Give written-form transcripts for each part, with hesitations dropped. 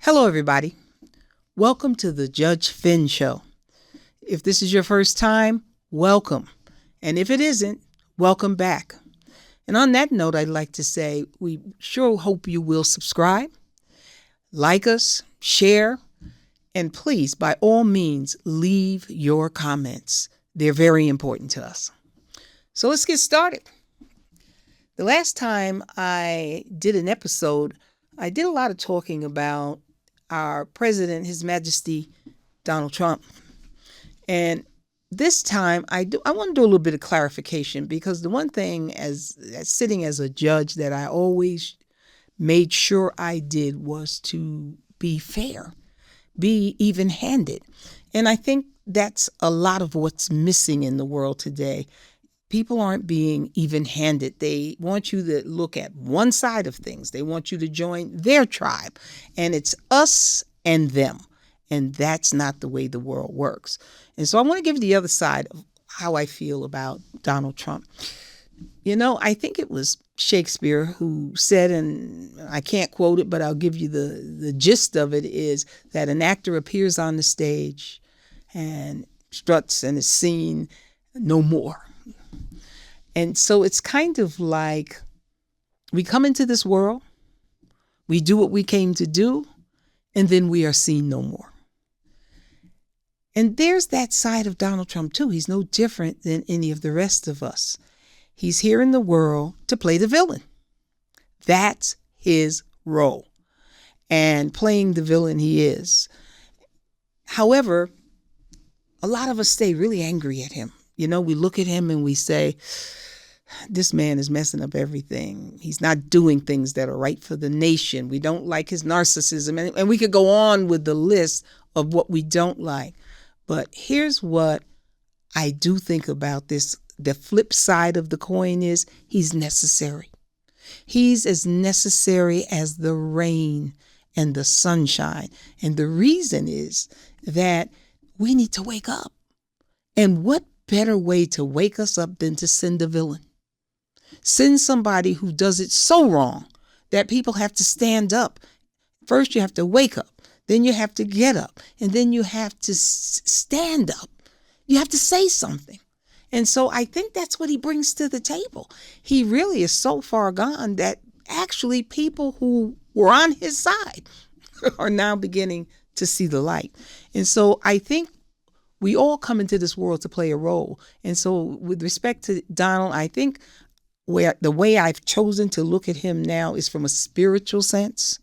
Hello, everybody. Welcome to the Judge Finn Show. If this is your first time, welcome. And if it isn't, welcome back. And on that note, I'd like to say we sure hope you will subscribe, like us, share, and please, by all means, leave your comments. They're very important to us. So let's get started. The last time I did an episode, I did a lot of talking about our president, His Majesty Donald Trump. And this time I want to do a little bit of clarification, because the one thing as sitting as a judge that I always made sure I did was to be fair, be even-handed. And I think that's a lot of what's missing in the world today. People aren't being even-handed. They want you to look at one side of things. They want you to join their tribe. And it's us and them. And that's not the way the world works. And so I want to give you the other side of how I feel about Donald Trump. You know, I think it was Shakespeare who said, and I can't quote it, but I'll give you the gist of it, is that an actor appears on the stage and struts and is seen no more. And so it's kind of like we come into this world, we do what we came to do, and then we are seen no more. And there's that side of Donald Trump, too. He's no different than any of the rest of us. He's here in the world to play the villain. That's his role. And playing the villain he is. However, a lot of us stay really angry at him. You know, we look at him and we say, this man is messing up everything. He's not doing things that are right for the nation. We don't like his narcissism. And we could go on with the list of what we don't like. But here's what I do think about this. The flip side of the coin is he's necessary. He's as necessary as the rain and the sunshine. And the reason is that we need to wake up. And what better way to wake us up than to send a villain? Send somebody who does it so wrong that people have to stand up. First, you have to wake up. Then you have to get up. And then you have to stand up. You have to say something. And so I think that's what he brings to the table. He really is so far gone that actually people who were on his side are now beginning to see the light. And so I think we all come into this world to play a role. And so with respect to Donald, I think the way I've chosen to look at him now is from a spiritual sense.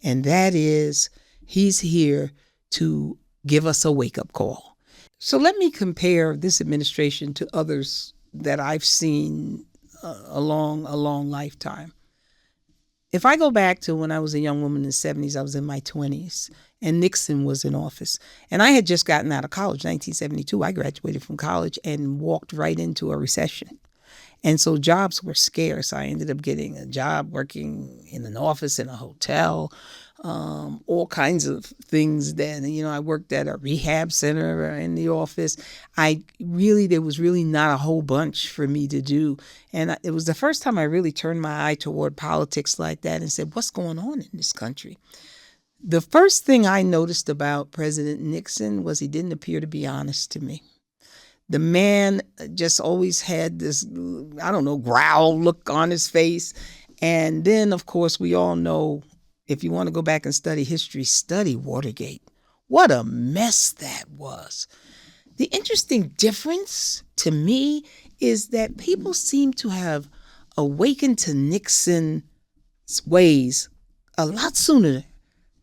And that is, he's here to give us a wake-up call. So let me compare this administration to others that I've seen along a long lifetime. If I go back to when I was a young woman in the 70s, I was in my 20s, and Nixon was in office. And I had just gotten out of college, 1972. I graduated from college and walked right into a recession. And so jobs were scarce. I ended up getting a job working in an office in a hotel, all kinds of things then. You know, I worked at a rehab center in the office. There was really not a whole bunch for me to do. And it was the first time I really turned my eye toward politics like that and said, what's going on in this country? The first thing I noticed about President Nixon was he didn't appear to be honest to me. The man just always had this, growl look on his face. And then, of course, we all know, if you want to go back and study history, study Watergate. What a mess that was. The interesting difference to me is that people seem to have awakened to Nixon's ways a lot sooner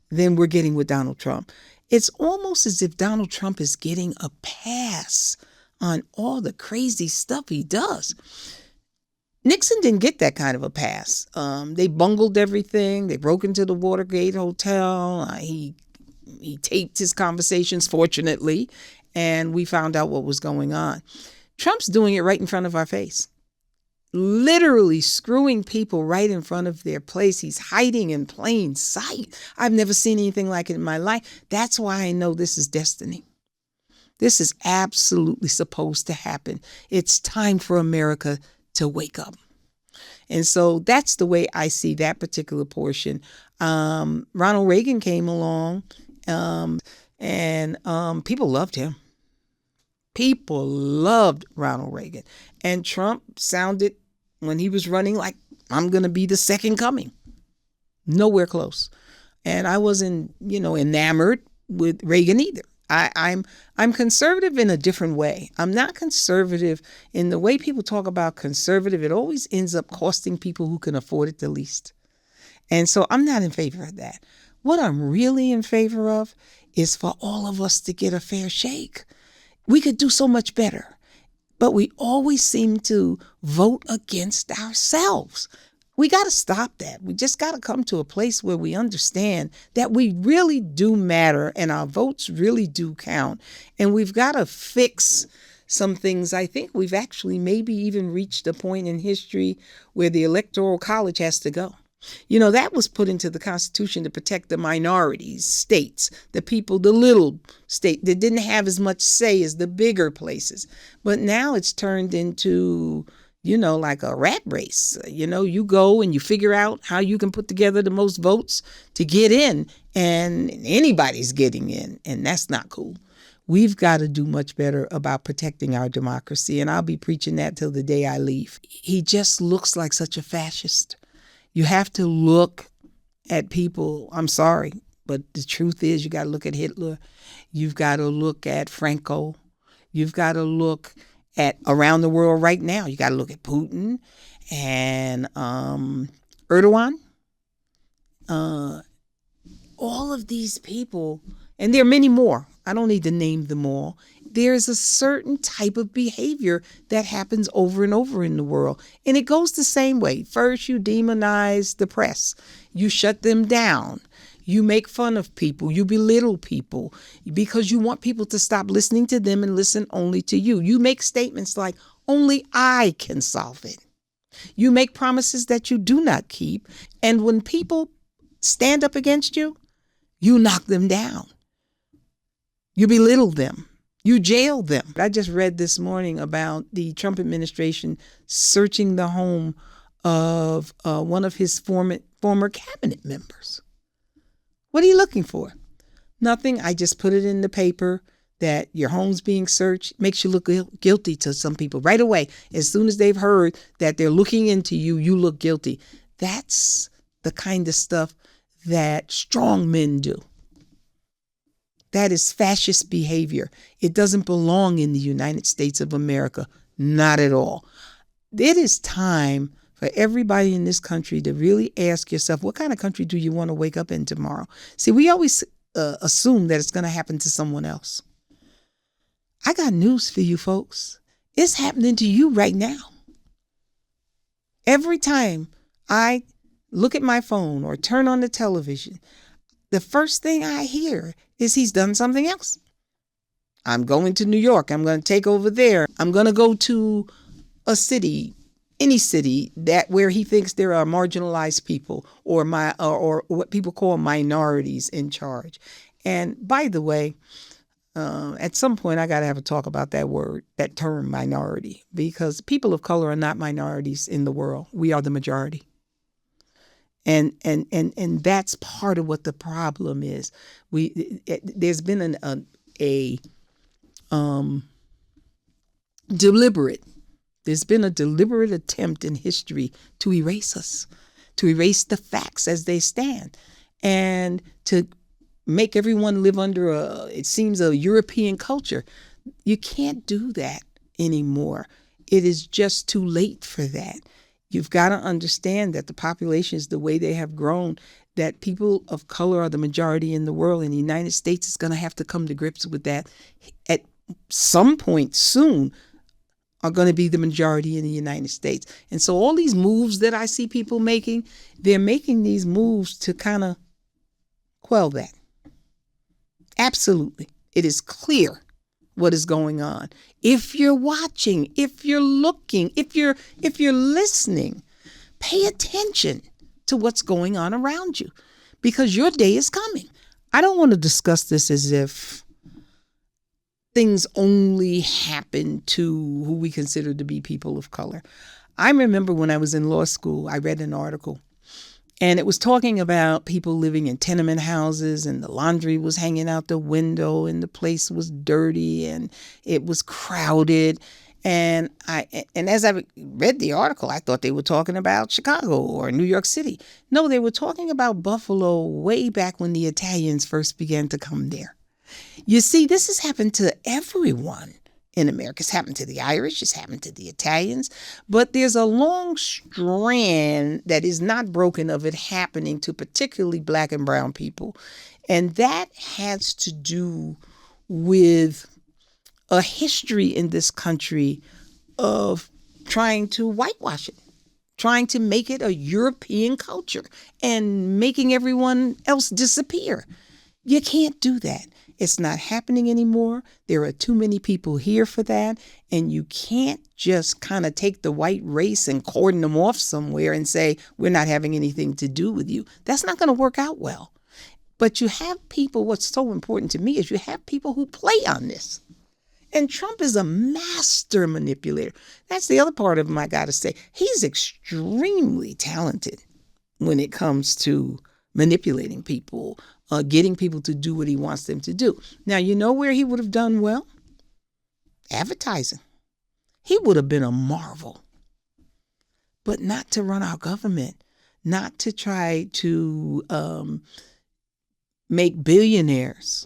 than we're getting with Donald Trump. It's almost as if Donald Trump is getting a pass on all the crazy stuff he does. Nixon didn't get that kind of a pass. They bungled everything. They broke into the Watergate Hotel. He taped his conversations, fortunately, and we found out what was going on. Trump's doing it right in front of our face. Literally screwing people right in front of their place. He's hiding in plain sight. I've never seen anything like it in my life. That's why I know this is destiny. This is absolutely supposed to happen. It's time for America to wake up. And so that's the way I see that particular portion. Ronald Reagan came along, and people loved him. People loved Ronald Reagan. And Trump sounded, when he was running, like, I'm going to be the second coming. Nowhere close. And I wasn't, enamored with Reagan either. I'm conservative in a different way. I'm not conservative in the way people talk about conservative. It always ends up costing people who can afford it the least. And so I'm not in favor of that. What I'm really in favor of is for all of us to get a fair shake. We could do so much better, but we always seem to vote against ourselves. We got to stop that. We just got to come to a place where we understand that we really do matter and our votes really do count. And we've got to fix some things. I think we've actually maybe even reached a point in history where the Electoral College has to go. That was put into the Constitution to protect the minorities, states, the people, the little state that didn't have as much say as the bigger places. But now it's turned into, like a rat race. You go and you figure out how you can put together the most votes to get in, and anybody's getting in, and that's not cool. We've got to do much better about protecting our democracy, and I'll be preaching that till the day I leave. He just looks like such a fascist. You have to look at people. I'm sorry, but the truth is you got to look at Hitler. You've got to look at Franco. You've got to look at around the world right now. You got to look at Putin and Erdogan. All of these people, and there are many more. I don't need to name them all. There's a certain type of behavior that happens over and over in the world. And it goes the same way. First, you demonize the press. You shut them down. You make fun of people. You belittle people because you want people to stop listening to them and listen only to you. You make statements like, only I can solve it. You make promises that you do not keep. And when people stand up against you, you knock them down. You belittle them. You jail them. I just read this morning about the Trump administration searching the home of one of his former cabinet members. What are you looking for? Nothing. I just put it in the paper that your home's being searched. Makes you look guilty to some people right away. As soon as they've heard that they're looking into you, you look guilty. That's the kind of stuff that strongmen do. That is fascist behavior. It doesn't belong in the United States of America. Not at all. It is time for everybody in this country to really ask yourself, what kind of country do you want to wake up in tomorrow? See, we always assume that it's going to happen to someone else. I got news for you folks. It's happening to you right now. Every time I look at my phone or turn on the television, the first thing I hear is he's done something else. I'm going to New York. I'm going to take over there. I'm going to go to a city, any city that where he thinks there are marginalized people or what people call minorities in charge. And by the way, at some point I got to have a talk about that term minority, because people of color are not minorities in the world. We are the majority. And that's part of what the problem is. There's been a deliberate attempt in history to erase us, to erase the facts as they stand, and to make everyone live under it seems a European culture. You can't do that anymore. It is just too late for that. You've got to understand that the populations, the way they have grown, that people of color are the majority in the world, and the United States is going to have to come to grips with that. At some point soon, are going to be the majority in the United States. And so all these moves that I see people making, they're making these moves to kind of quell that. Absolutely. It is clear what is going on. If you're watching, if you're looking, if you're listening, pay attention to what's going on around you, because your day is coming. I don't want to discuss this as if things only happen to who we consider to be people of color. I remember when I was in law school, I read an article, And it was talking about people living in tenement houses, and the laundry was hanging out the window, and the place was dirty, and it was crowded. And as I read the article, I thought they were talking about Chicago or New York City. No, they were talking about Buffalo way back when the Italians first began to come there. You see, this has happened to everyone in America. It's happened to the Irish. It's happened to the Italians. But there's a long strand that is not broken of it happening to particularly Black and brown people. And that has to do with a history in this country of trying to whitewash it, trying to make it a European culture and making everyone else disappear. You can't do that. It's not happening anymore. There are too many people here for that. And you can't just kind of take the white race and cordon them off somewhere and say, we're not having anything to do with you. That's not going to work out well. But you have people, what's so important to me is you have people who play on this. And Trump is a master manipulator. That's the other part of him I got to say. He's extremely talented when it comes to manipulating people, getting people to do what he wants them to do. Now, you know where he would have done well? Advertising. He would have been a marvel. But not to run our government, not to try to make billionaires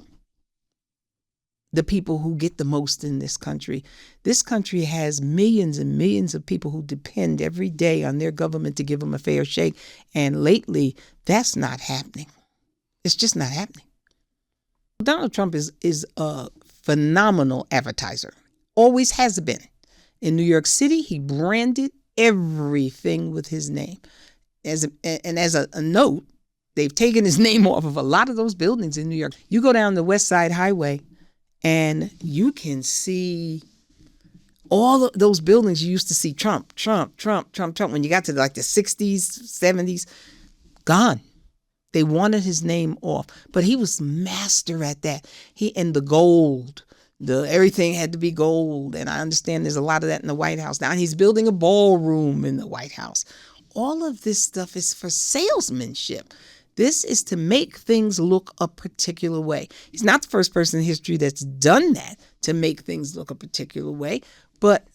the people who get the most in this country. This country has millions and millions of people who depend every day on their government to give them a fair shake. And lately, that's not happening. It's just not happening. Donald Trump is a phenomenal advertiser. Always has been. In New York City, he branded everything with his name. As a note, they've taken his name off of a lot of those buildings in New York. You go down the West Side Highway, and you can see all of those buildings you used to see Trump. When you got to like the 60s, 70s, gone. They wanted his name off. But he was master at that. And the gold, everything had to be gold. And I understand there's a lot of that in the White House now. And he's building a ballroom in the White House. All of this stuff is for salesmanship. This is to make things look a particular way. He's not the first person in history that's done that, to make things look a particular way. But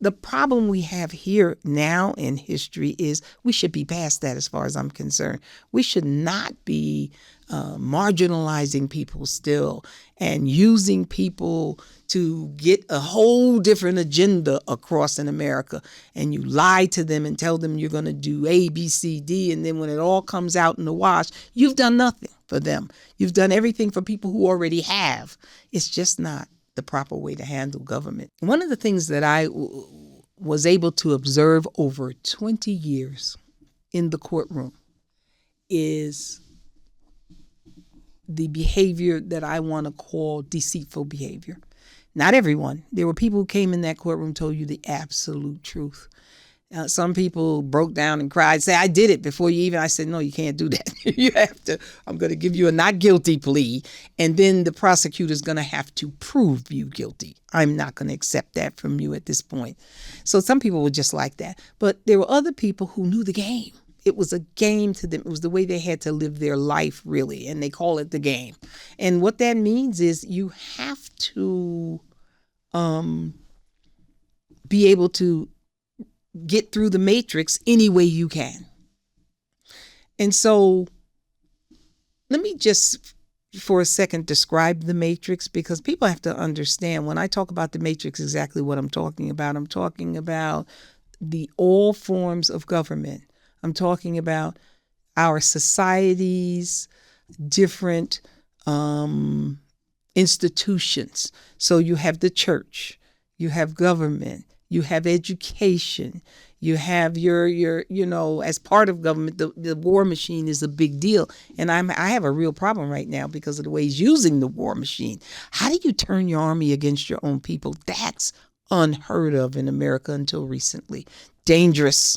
the problem we have here now in history is we should be past that as far as I'm concerned. We should not be marginalizing people still and using people to get a whole different agenda across in America. And you lie to them and tell them you're going to do A, B, C, D. And then when it all comes out in the wash, you've done nothing for them. You've done everything for people who already have. It's just not the proper way to handle government. One of the things that I was able to observe over 20 years in the courtroom is the behavior that I want to call deceitful behavior. Not everyone. There were people who came in that courtroom, told you the absolute truth. Some people broke down and cried, say, I did it before you even. I said, no, you can't do that. You have to, I'm going to give you a not guilty plea. And then the prosecutor's going to have to prove you guilty. I'm not going to accept that from you at this point. So some people were just like that. But there were other people who knew the game. It was a game to them. It was the way they had to live their life, really. And they call it the game. And what that means is you have to be able to get through the matrix any way you can. And so let me just for a second describe the matrix, because people have to understand when I talk about the matrix exactly what I'm talking about. I'm talking about all forms of government. I'm talking about our society's different institutions. So you have the church, you have government, you have education, you have your as part of government, the war machine is a big deal. And I have a real problem right now because of the way he's using the war machine. How do you turn your army against your own people? That's unheard of in America until recently. Dangerous.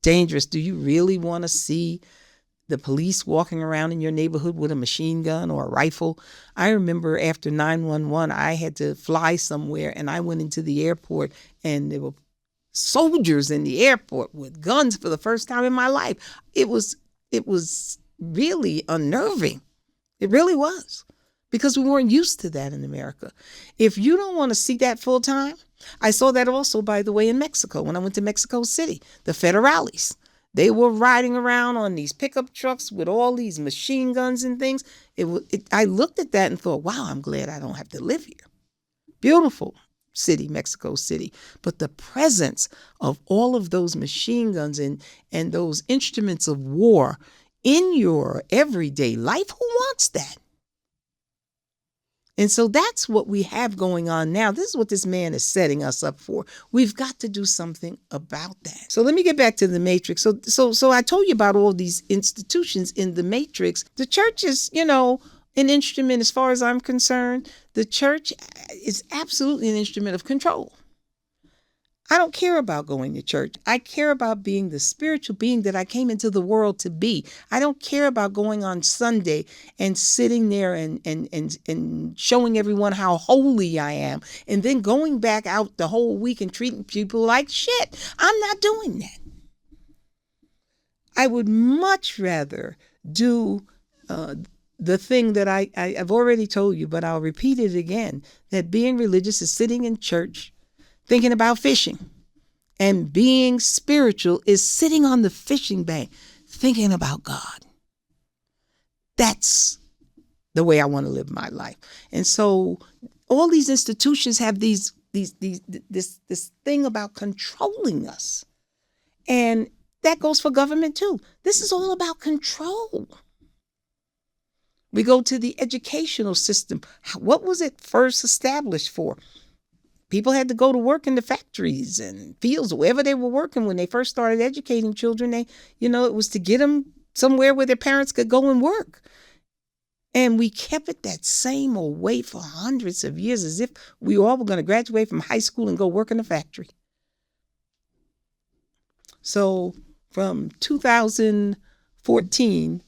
Do you really want to see the police walking around in your neighborhood with a machine gun or a rifle? I remember after 9/11, I had to fly somewhere and I went into the airport and there were soldiers in the airport with guns for the first time in my life. It was it was really unnerving. It really was, because we weren't used to that in America. If you don't want to see that full time, I saw that also, by the way, in Mexico when I went to Mexico City, the federales. They were riding around on these pickup trucks with all these machine guns and things. I looked at that and thought, wow, I'm glad I don't have to live here. Beautiful city, Mexico City. But the presence of all of those machine guns and those instruments of war in your everyday life, who wants that? And so that's what we have going on now. This is what this man is setting us up for. We've got to do something about that. So let me get back to the matrix. So I told you about all these institutions in the matrix. The church is, an instrument as far as I'm concerned. The church is absolutely an instrument of control. I don't care about going to church. I care about being the spiritual being that I came into the world to be. I don't care about going on Sunday and sitting there and showing everyone how holy I am and then going back out the whole week and treating people like shit. I'm not doing that. I would much rather do the thing that I've already told you, but I'll repeat it again, that being religious is sitting in church thinking about fishing, and being spiritual is sitting on the fishing bank thinking about God. That's the way I want to live my life. And so all these institutions have this thing about controlling us. And that goes for government too. This is all about control. We go to the educational system. What was it first established for? People had to go to work in the factories and fields, wherever they were working when they first started educating children. It was to get them somewhere where their parents could go and work. And we kept it that same old way for hundreds of years, as if we all were going to graduate from high school and go work in a factory. So from 2014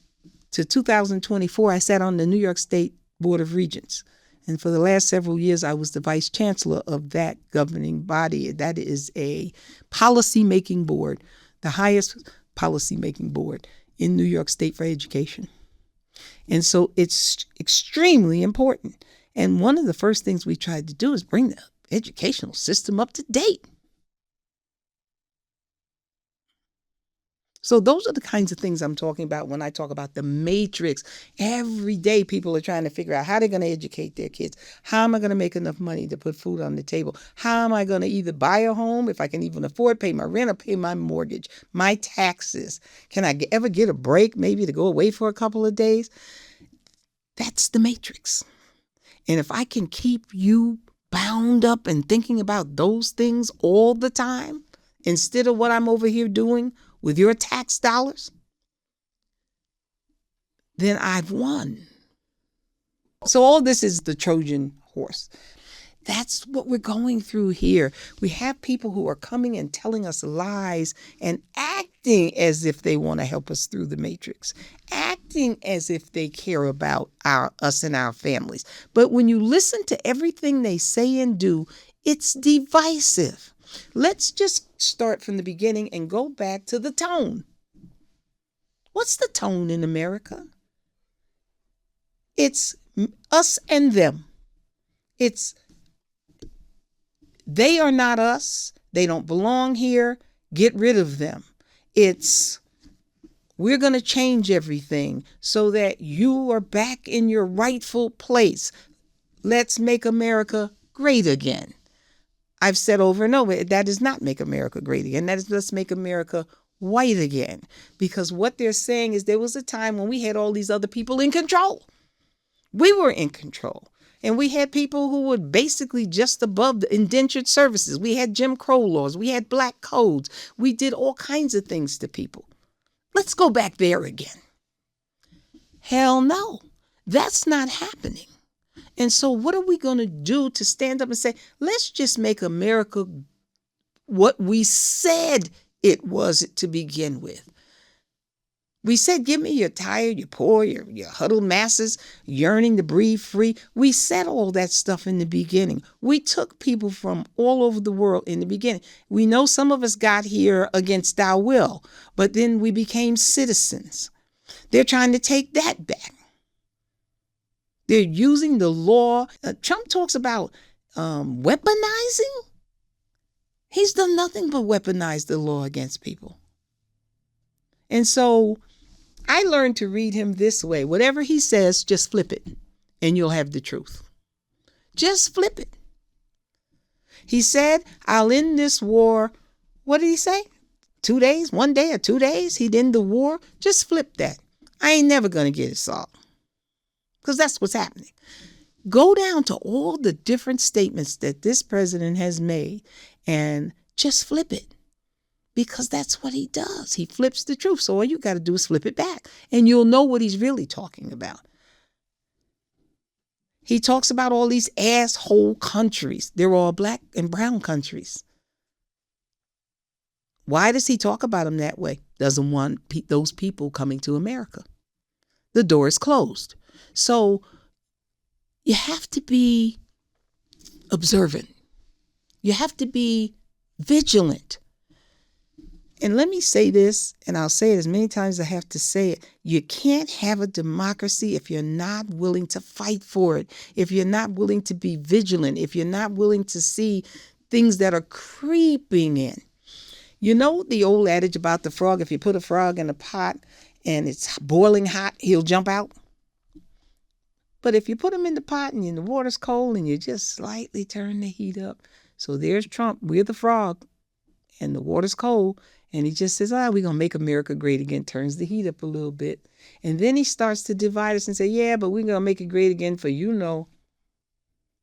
to 2024, I sat on the New York State Board of Regents. And for the last several years, I was the vice chancellor of that governing body. That is a policy-making board, the highest policy-making board in New York State for education. And so it's extremely important. And one of the first things we tried to do is bring the educational system up to date. So those are the kinds of things I'm talking about when I talk about the matrix. Every day people are trying to figure out how they're going to educate their kids. How am I going to make enough money to put food on the table? How am I going to either buy a home, if I can even afford, pay my rent or pay my mortgage, my taxes? Can I ever get a break, maybe to go away for a couple of days? That's the matrix. And if I can keep you bound up and thinking about those things all the time, instead of what I'm over here doing with your tax dollars, then I've won. So all this is the Trojan horse. That's what we're going through here. We have people who are coming and telling us lies and acting as if they want to help us through the matrix, acting as if they care about us and our families. But when you listen to everything they say and do, it's divisive. Let's just start from the beginning and go back to the tone. What's the tone in America? It's us and them. It's they are not us. They don't belong here. Get rid of them. It's we're going to change everything so that you are back in your rightful place. Let's make America great again. I've said over and over, that does not make America great again. That is, let's make America white again. Because what they're saying is there was a time when we had all these other people in control. We were in control. And we had people who were basically just above the indentured services. We had Jim Crow laws. We had black codes. We did all kinds of things to people. Let's go back there again. Hell no. That's not happening. And so what are we going to do to stand up and say, let's just make America what we said it was to begin with? We said, give me your tired, your poor, your huddled masses yearning to breathe free. We said all that stuff in the beginning. We took people from all over the world in the beginning. We know some of us got here against our will, but then we became citizens. They're trying to take that back. They're using the law. Trump talks about weaponizing. He's done nothing but weaponize the law against people. And so I learned to read him this way. Whatever he says, just flip it and you'll have the truth. Just flip it. He said, I'll end this war. What did he say? 2 days, 1 day or 2 days? He'd end the war. Just flip that. I ain't never going to get it solved. Because that's what's happening. Go down to all the different statements that this president has made and just flip it. Because that's what he does. He flips the truth. So all you got to do is flip it back and you'll know what he's really talking about. He talks about all these asshole countries. They're all black and brown countries. Why does he talk about them that way? Doesn't want those people coming to America. The door is closed. So you have to be observant. You have to be vigilant. And let me say this, and I'll say it as many times as I have to say it. You can't have a democracy if you're not willing to fight for it, if you're not willing to be vigilant, if you're not willing to see things that are creeping in. You know the old adage about the frog, if you put a frog in a pot and it's boiling hot, he'll jump out. But if you put him in the pot and the water's cold and you just slightly turn the heat up. So there's Trump, we're the frog, and the water's cold. And he just says, we're going to make America great again, turns the heat up a little bit. And then he starts to divide us and say, yeah, but we're going to make it great again for you know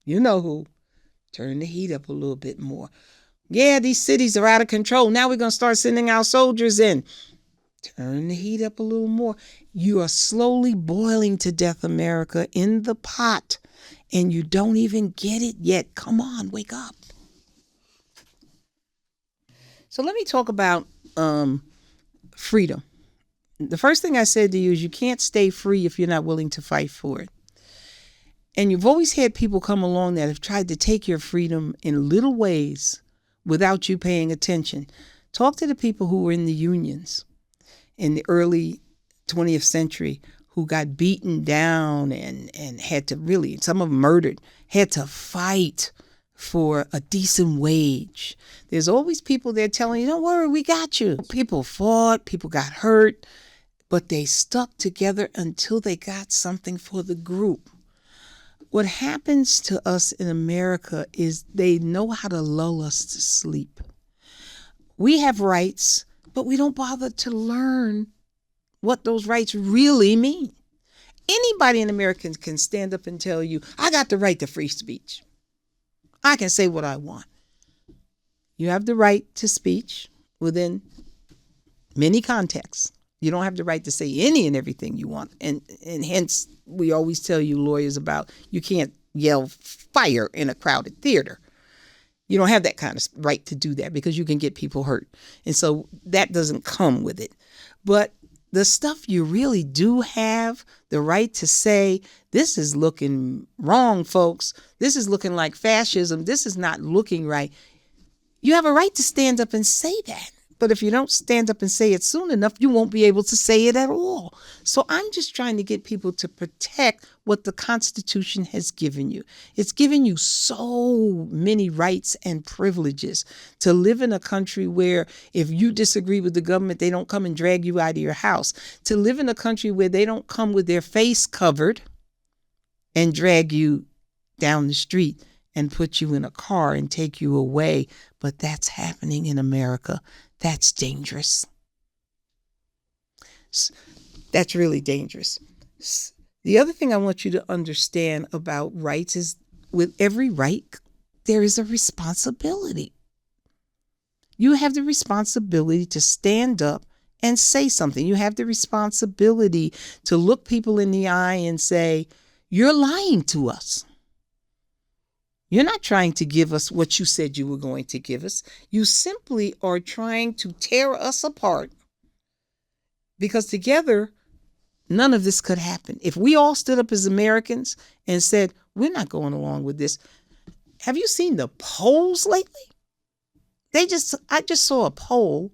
who. Turn the heat up a little bit more. Yeah, these cities are out of control. Now we're going to start sending our soldiers in. Turn the heat up a little more. You are slowly boiling to death, America, in the pot. And you don't even get it yet. Come on, wake up. So let me talk about freedom. The first thing I said to you is you can't stay free if you're not willing to fight for it. And you've always had people come along that have tried to take your freedom in little ways without you paying attention. Talk to the people who were in the unions in the early 20th century who got beaten down and had to really, some of them murdered, had to fight for a decent wage. There's always people there telling you, don't worry, we got you. People fought, people got hurt, but they stuck together until they got something for the group. What happens to us in America is they know how to lull us to sleep. We have rights, but we don't bother to learn what those rights really mean. Anybody in America can stand up and tell you, I got the right to free speech. I can say what I want. You have the right to speech within many contexts. You don't have the right to say any and everything you want. And hence, we always tell you lawyers about you can't yell fire in a crowded theater. You don't have that kind of right to do that because you can get people hurt. And so that doesn't come with it. But the stuff you really do have the right to say, this is looking wrong, folks. This is looking like fascism. This is not looking right. You have a right to stand up and say that. But if you don't stand up and say it soon enough, you won't be able to say it at all. So I'm just trying to get people to protect what the Constitution has given you. It's given you so many rights and privileges to live in a country where if you disagree with the government, they don't come and drag you out of your house. To live in a country where they don't come with their face covered and drag you down the street and put you in a car and take you away. But that's happening in America. That's dangerous. That's really dangerous. The other thing I want you to understand about rights is with every right, there is a responsibility. You have the responsibility to stand up and say something. You have the responsibility to look people in the eye and say, you're lying to us. You're not trying to give us what you said you were going to give us. You simply are trying to tear us apart because together, none of this could happen. If we all stood up as Americans and said, we're not going along with this. Have you seen the polls lately? I just saw a poll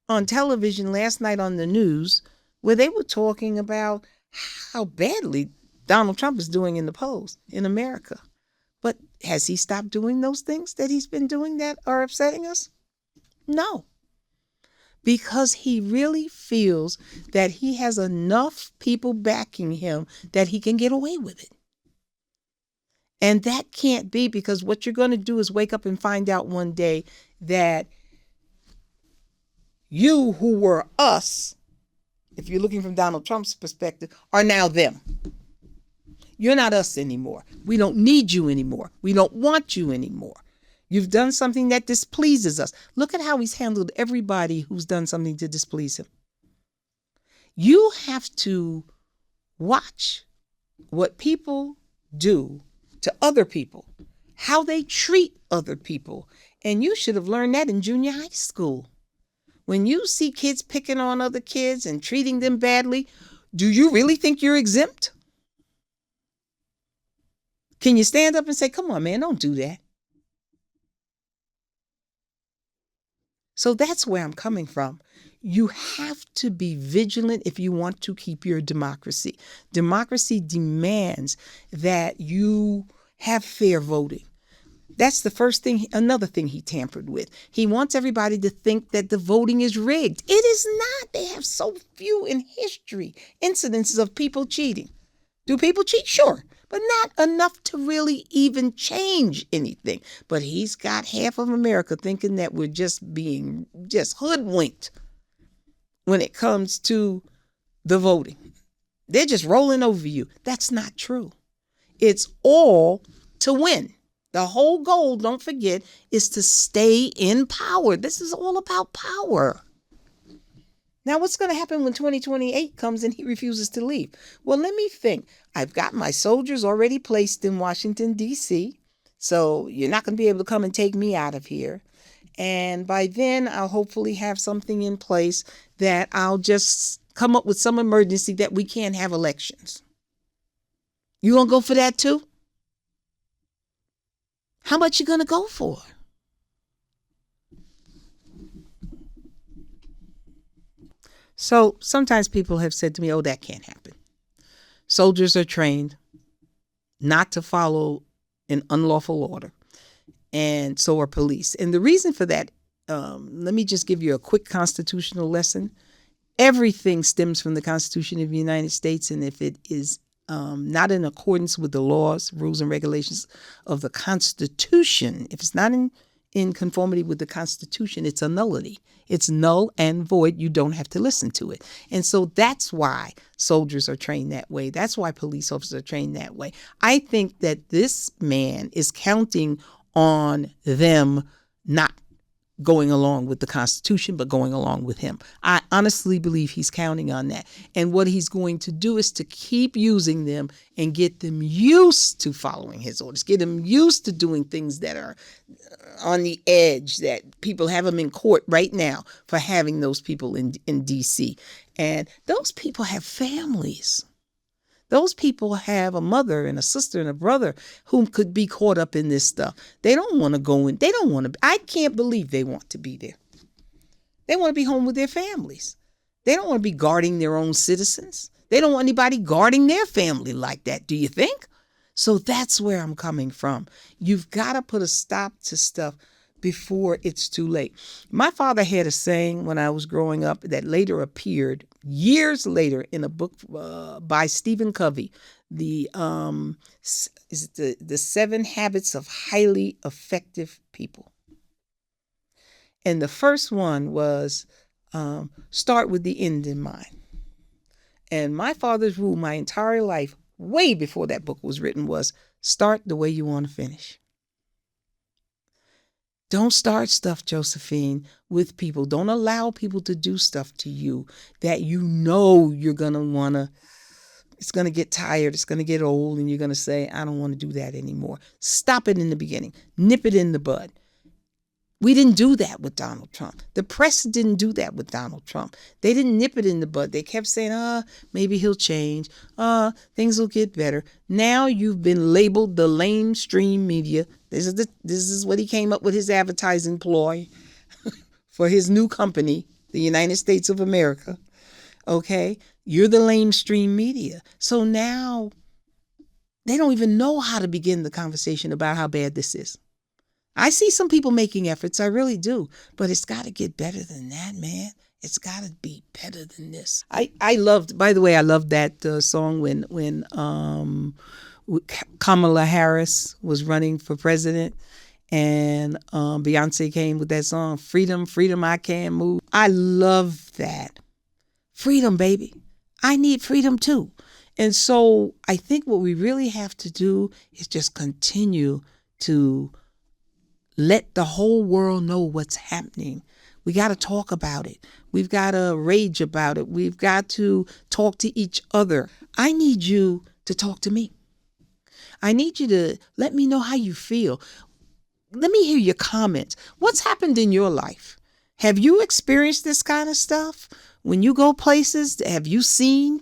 on television last night on the news where they were talking about how badly Donald Trump is doing in the polls in America. But has he stopped doing those things that he's been doing that are upsetting us? No. Because he really feels that he has enough people backing him that he can get away with it. And that can't be, because what you're going to do is wake up and find out one day that you who were us, if you're looking from Donald Trump's perspective, are now them. You're not us anymore. We don't need you anymore. We don't want you anymore. You've done something that displeases us. Look at how he's handled everybody who's done something to displease him. You have to watch what people do to other people, how they treat other people. And you should have learned that in junior high school. When you see kids picking on other kids and treating them badly, do you really think you're exempt? Can you stand up and say, come on, man, don't do that? So that's where I'm coming from. You have to be vigilant if you want to keep your democracy. Democracy demands that you have fair voting. That's the first thing, another thing he tampered with. He wants everybody to think that the voting is rigged. It is not. They have so few in history incidences of people cheating. Do people cheat? Sure, but not enough to really even change anything. But he's got half of America thinking that we're just being hoodwinked when it comes to the voting. They're just rolling over you. That's not true. It's all to win. The whole goal, don't forget, is to stay in power. This is all about power. Now, what's going to happen when 2028 comes and he refuses to leave? Well, let me think. I've got my soldiers already placed in Washington, D.C., so you're not going to be able to come and take me out of here. And by then, I'll hopefully have something in place that I'll just come up with some emergency that we can't have elections. You going to go for that too? How much you going to go for? So sometimes people have said to me, oh, that can't happen. Soldiers are trained not to follow an unlawful order, and so are police. And the reason for that, let me just give you a quick constitutional lesson. Everything stems from the Constitution of the United States, and if it is not in accordance with the laws, rules, and regulations of the Constitution, if it's not in conformity with the Constitution, it's a nullity. It's null and void. You don't have to listen to it. And so that's why soldiers are trained that way. That's why police officers are trained that way. I think that this man is counting on them not going along with the Constitution, but going along with him. I honestly believe he's counting on that. And what he's going to do is to keep using them and get them used to following his orders, get them used to doing things that are on the edge, that people have them in court right now for having those people in D.C. And those people have families. Those people have a mother and a sister and a brother who could be caught up in this stuff. They don't want to go in. They don't want to. I can't believe they want to be there. They want to be home with their families. They don't want to be guarding their own citizens. They don't want anybody guarding their family like that. Do you think? So that's where I'm coming from. You've got to put a stop to stuff before it's too late. My father had a saying when I was growing up that later appeared years later in a book by Stephen Covey, the 7 Habits of Highly Effective People. And the first one was start with the end in mind. And my father's rule my entire life, way before that book was written, was start the way you want to finish. Don't start stuff, Josephine, with people. Don't allow people to do stuff to you that you know you're going to want to, it's going to get tired, it's going to get old, and you're going to say, I don't want to do that anymore. Stop it in the beginning. Nip it in the bud. We didn't do that with Donald Trump. The press didn't do that with Donald Trump. They didn't nip it in the bud. They kept saying, maybe he'll change. Things will get better. Now you've been labeled the lamestream media. This is what he came up with his advertising ploy for his new company, the United States of America. Okay? You're the lamestream media. So now they don't even know how to begin the conversation about how bad this is. I see some people making efforts, I really do, but it's got to get better than that, man. It's got to be better than this. I loved, by the way, I loved that song when Kamala Harris was running for president, and Beyonce came with that song, Freedom, Freedom, I Can't Move. I love that. Freedom, baby. I need freedom too. And so I think what we really have to do is just continue to let the whole world know what's happening. We got to talk about it. We've got to rage about it. We've got to talk to each other. I need you to talk to me. I need you to let me know how you feel. Let me hear your comments. What's happened in your life? Have you experienced this kind of stuff? When you go places, have you seen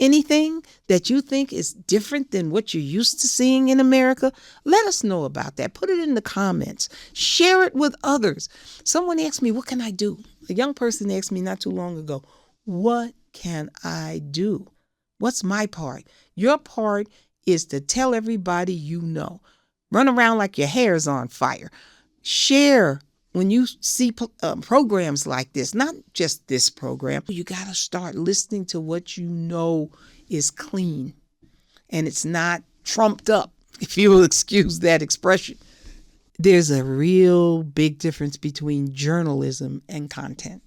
anything that you think is different than what you're used to seeing in America? Let us know about that. Put it in the comments. Share it with others. Someone asked me, what can I do? A young person asked me not too long ago, what can I do? What's my part? Your part is to tell everybody you know. Run around like your hair's on fire. Share when you see programs like this, not just this program. You got to start listening to what you know is clean and it's not trumped up, if you will excuse that expression. There's a real big difference between journalism and content.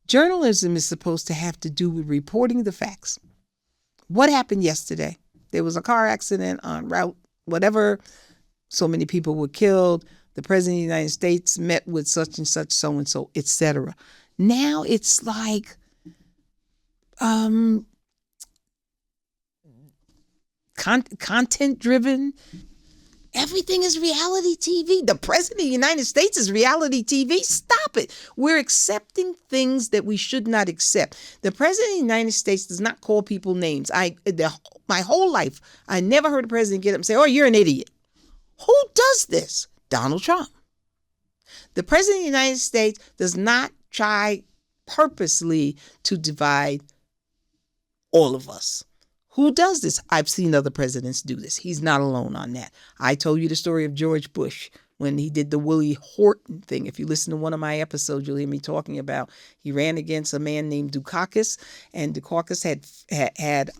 Journalism is supposed to have to do with reporting the facts. What happened yesterday? There was a car accident on route whatever. So many people were killed. The president of the United States met with such and such, so-and-so, etc. Now it's like content-driven. Everything is reality TV. The president of the United States is reality TV. Stop it. We're accepting things that we should not accept. The president of the United States does not call people names. My whole life, I never heard a president get up and say, oh, you're an idiot. Who does this? Donald Trump. The president of the United States does not try purposely to divide all of us. Who does this? I've seen other presidents do this. He's not alone on that. I told you the story of George Bush when he did the Willie Horton thing. If you listen to one of my episodes, you'll hear me talking about he ran against a man named Dukakis, and Dukakis had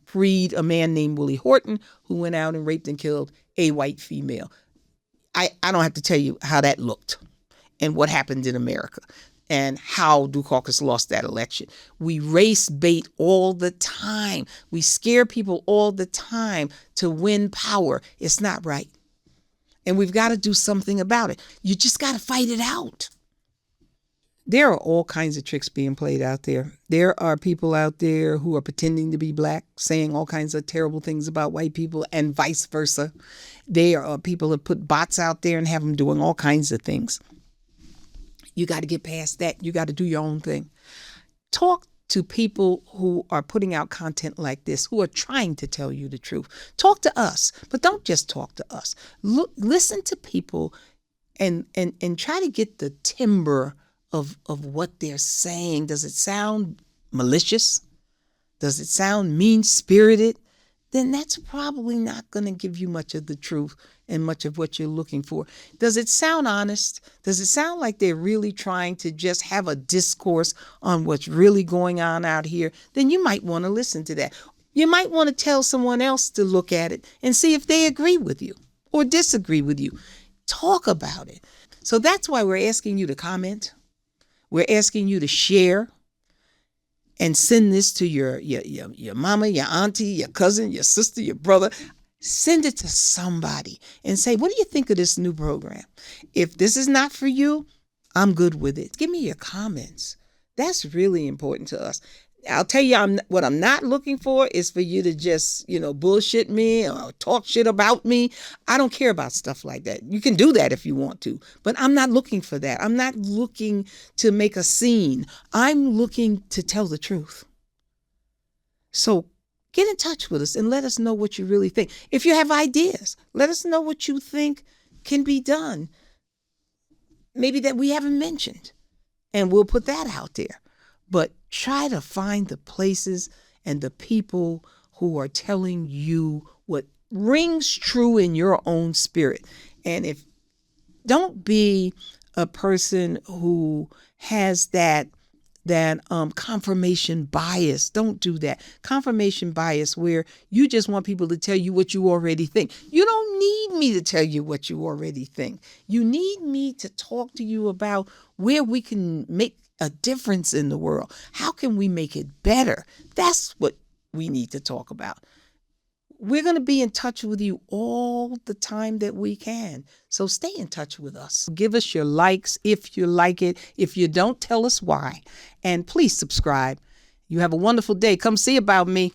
freed a man named Willie Horton who went out and raped and killed a white female. I don't have to tell you how that looked and what happened in America and how Dukakis lost that election. We race bait all the time. We scare people all the time to win power. It's not right. And we've got to do something about it. You just got to fight it out. There are all kinds of tricks being played out there. There are people out there who are pretending to be black, saying all kinds of terrible things about white people and vice versa. There are people that put bots out there and have them doing all kinds of things. You got to get past that. You got to do your own thing. Talk to people who are putting out content like this, who are trying to tell you the truth. Talk to us, but don't just talk to us. Listen to people and try to get the timbre of what they're saying. Does it sound malicious? Does it sound mean-spirited? Then that's probably not going to give you much of the truth and much of what you're looking for. Does it sound honest? Does it sound like they're really trying to just have a discourse on what's really going on out here? Then you might want to listen to that. You might want to tell someone else to look at it and see if they agree with you or disagree with you. Talk about it. So that's why we're asking you to comment. We're asking you to share and send this to your mama, your auntie, your cousin, your sister, your brother. Send it to somebody and say, what do you think of this new program? If this is not for you, I'm good with it. Give me your comments. That's really important to us. I'll tell you, what I'm not looking for is for you to just, bullshit me or talk shit about me. I don't care about stuff like that. You can do that if you want to, but I'm not looking for that. I'm not looking to make a scene. I'm looking to tell the truth. So get in touch with us and let us know what you really think. If you have ideas, let us know what you think can be done. Maybe that we haven't mentioned, and we'll put that out there. But Try to find the places and the people who are telling you what rings true in your own spirit. And if don't be a person who has that confirmation bias. Don't do that. Confirmation bias where you just want people to tell you what you already think. You don't need me to tell you what you already think. You need me to talk to you about where we can make a difference in the world. How can we make it better? That's what we need to talk about. We're going to be in touch with you all the time that we can. So stay in touch with us. Give us your likes if you like it. If you don't, tell us why. And please subscribe. You have a wonderful day. Come see about me.